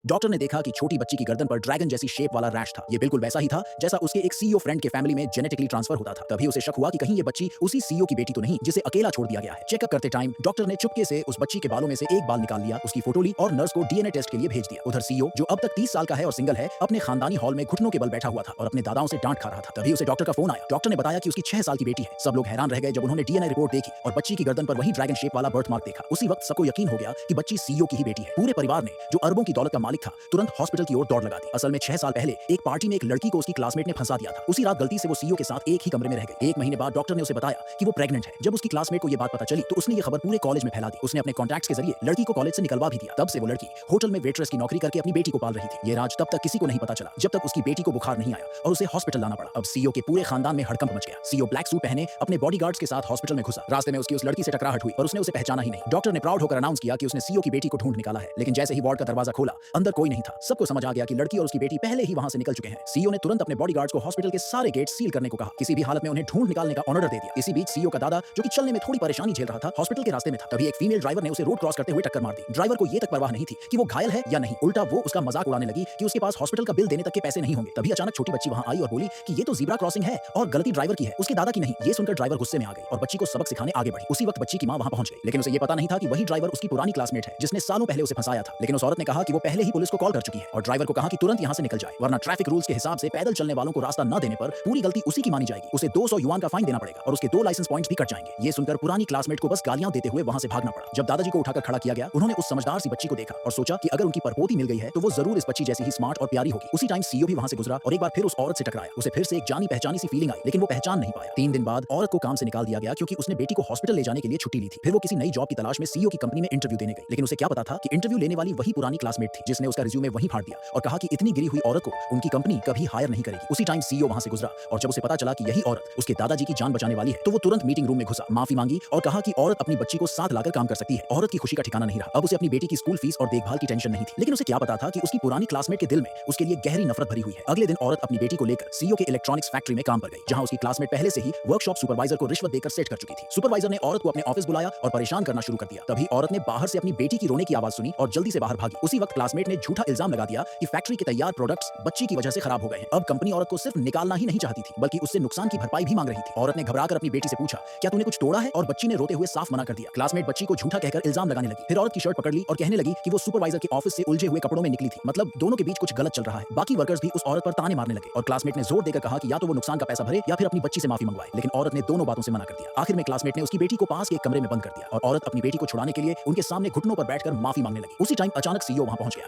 Doctor ने देखा कि छोटी बच्ची की गर्दन पर ड्रैगन जैसी शेप वाला रैश था। ये बिल्कुल वैसा ही था जैसा उसके एक सीईओ फ्रेंड के फैमिली में जेनेटिकली ट्रांसफर होता था। तभी उसे शक हुआ कि कहीं ये बच्ची उसी सीईओ की बेटी तो नहीं जिसे अकेला छोड़ दिया गया है। चेकअप करते टाइम डॉक्टर ने चुपके से उस बच्ची के बालों में से एक बाल निकाल लिया, उसकी फोटो ली और नर्स को डीएनए टेस्ट के लिए भेज दिया। उधर सीईओ, जो अब तक 30 साल का है और सिंगल है, अपने खानदानी हॉल में घुटनों के बल बैठा हुआ था और अपने दादाओं से डांट खा रहा था। तभी उसे डॉक्टर का फोन आया। डॉक्टर ने बताया कि उसकी 6 साल की बेटी है। सब लोग हैरान रह गए जब उन्होंने डीएनए रिपोर्ट देखी और बच्ची की गर्दन पर वही ड्रैगन शेप वाला बर्थ मार्क देखा। उसी वक्त सबको यकीन हो गया कि बच्ची सीईओ की ही बेटी है। पूरे परिवार ने, जो अरबों की दौलत का मालिक था, तुरंत हॉस्पिटल की ओर दौड़ लगा दी। असल में 6 साल पहले एक पार्टी में एक लड़की को उसकी क्लासमेट ने फंसा दिया था। उसी रात गलती से वो सीईओ के साथ एक ही कमरे में रह गई। 1 महीने बाद डॉक्टर ने उसे बताया कि वो प्रेग्नेंट है। जब उसकी क्लासमेट को ये बात पता चली तो उसने ये खबर पूरे कॉलेज में फैला दी। उसने अपने कॉन्टैक्ट्स के जरिए लड़की को कॉलेज से निकलवा भी दिया। तब से वो लड़की होटल में वेट्रेस की नौकरी करके अपनी बेटी को पाल रही थी। ये राज तब तक किसी को नहीं पता चला जब तक उसकी बेटी को बुखार नहीं आया और उसे हॉस्पिटल लाना पड़ा। अब सीईओ के पूरे खानदान में हड़कंप मच गया। सीईओ ब्लैक सूट पहने अपने बॉडीगार्ड्स के साथ हॉस्पिटल में घुसा। रास्ते में उसकी उस लड़की से टकराहट हुई और उसने उसे पहचाना ही नहीं। डॉक्टर ने प्राउड होकर अनाउंस किया कि उसने सीईओ की बेटी को ढूंढ निकाला है। लेकिन जैसे ही वार्ड का दरवाजा खोला, अंदर कोई नहीं था। सबको समझ आ गया कि लड़की और उसकी बेटी पहले ही वहां से निकल चुके हैं। सीईओ ने तुरंत अपने बॉडीगार्ड्स को हॉस्पिटल के सारे गेट सील करने को कहा। किसी भी हालत में उन्हें ढूंढ निकालने का ऑर्डर दे दिया। इसी बीच सीईओ का दादा, जो कि चलने में थोड़ी परेशानी झेल रहा था, हॉस्पिटल के रास्ते में था। तभी एक फीमेल ड्राइवर ने उसे रोड क्रॉस करते हुए टक्कर मार दी। ड्राइवर को ये तक परवाह नहीं थी कि वो घायल है या नहीं, उल्टा वो उसका मजाक उड़ाने लगी कि उसके पास हॉस्पिटल का बिल देने तक के पैसे नहीं होंगे। तभी अचानक छोटी बच्ची वहां आई और बोली कि ये तो ज़ीब्रा क्रॉसिंग है और गलती ड्राइवर की है, उसके दादा की नहीं। ये सुनकर ड्राइवर गुस्से में आ गई और बच्ची को सबक सिखाने आगे बढ़ी। उसी वक्त बच्ची की मां वहां पहुंच गई, लेकिन उसे ये पता नहीं था कि वही ड्राइवर उसकी पुरानी क्लासमेट है जिसने सालों पहले उसे फंसाया था। लेकिन उस औरत ने कहा कि वो पहले ही पुलिस को कॉल कर चुकी है और ड्राइवर को कहा कि तुरंत यहां से निकल जाए, वरना ट्रैफिक रूल्स के हिसाब से पैदल चलने वालों को रास्ता न देने पर पूरी गलती उसी की मानी जाएगी। उसे 200 युआन का फाइन देना पड़ेगा और उसके 2 लाइसेंस पॉइंट्स भी कट जाएंगे। ये सुनकर पुरानी क्लासमेट को बस गालियां देते हुए वहां से भागना पड़ा। जब दादाजी को उठाकर खड़ा किया गया, उन्होंने उस समझदार सी बच्ची को देखा और सोचा कि अगर उनकी परपोती मिल गई है तो वो जरूर इस बच्ची जैसी ही स्मार्ट और प्यारी होगी। उसी टाइम सीईओ भी वहां से गुजरा और एक बार फिर उस औरत से टकराया। उसे फिर से एक जानी पहचानी सी फीलिंग आई, लेकिन वो पहचान नहीं पाया। 3 दिन बाद औरत को काम से निकाल दिया गया क्योंकि उसने बेटी को हॉस्पिटल ले जाने के लिए छुट्टी ली थी। फिर वो किसी नई जॉब की तलाश में सीईओ की कंपनी में इंटरव्यू देने गई। लेकिन उसे क्या पता था कि इंटरव्यू लेने वाली वही पुरानी क्लासमेट थी जिसने उसका रिज्यूमे वहीं फाड़ दिया और कहा कि इतनी गिरी हुई औरत को उनकी कंपनी कभी हायर नहीं करेगी। उसी टाइम सीईओ वहां से गुजरा और जब उसे पता चला कि यही औरत उसके दादाजी की जान बचाने वाली है तो वो तुरंत मीटिंग रूम में घुसा, माफी मांगी और कहा कि औरत अपनी बच्ची को साथ लाकर काम कर सकती है। औरत की खुशी का ठिकाना नहीं रहा। अब उसे अपनी बेटी की स्कूल फीस और देखभाल की टेंशन नहीं थी। लेकिन उसे क्या पता था कि उसकी पुरानी क्लासमेट के दिल में उसके लिए गहरी नफरत भरी हुई है। अगले दिन औरत अपनी बेटी को लेकर सीईओ के इलेक्ट्रॉनिक्स फैक्ट्री में काम पर गई, जहां उसकी क्लासमेट पहले से ही वर्कशॉप सुपरवाइजर को रिश्वत देकर सेट कर चुकी थी। सुपरवाइजर ने औरत को अपने ऑफिस बुलाया और परेशान करना शुरू कर दिया। तभी औरत ने बाहर से अपनी बेटी की रोने की आवाज सुनी और जल्दी से बाहर भागी। उसी वक्त क्लासमेट ने झूठा इल्जाम लगा दिया कि फैक्ट्री के तैयार प्रोडक्ट्स बच्ची की वजह से खराब हो गए हैं। अब कंपनी औरत को सिर्फ निकालना ही नहीं चाहती थी, बल्कि उससे नुकसान की भरपाई भी मांग रही थी। औरत ने घबराकर अपनी बेटी से पूछा, क्या तूने कुछ तोड़ा है? और बच्ची ने रोते हुए साफ मना कर दिया। क्लासमेट बच्ची को झूठा कहकर इल्जाम लगाने लगी। फिर औरत की शर्ट पकड़ ली और कहने लगी कि वो सुपरवाइजर के ऑफिस से उलझे हुए कपड़ों में निकली थी, मतलब दोनों के बीच कुछ गलत चल रहा है। बाकी वर्कर्स भी उस औरत पर ताने मारने लगे और क्लासमेट ने जोर देकर कहा कि या तो वो नुकसान का पैसा भरे या फिर अपनी बच्ची से माफी मंगवाए। लेकिन औरत ने दोनों बातों से मना कर दिया। आखिर में क्लासमेट ने उसकी बेटी को पास के एक कमरे में बंद कर दिया और औरत अपनी बेटी को छुड़ाने के लिए उनके सामने घुटनों पर बैठकर माफी मांगने लगी। उसी टाइम अचानक सीईओ वहां पहुंच गया।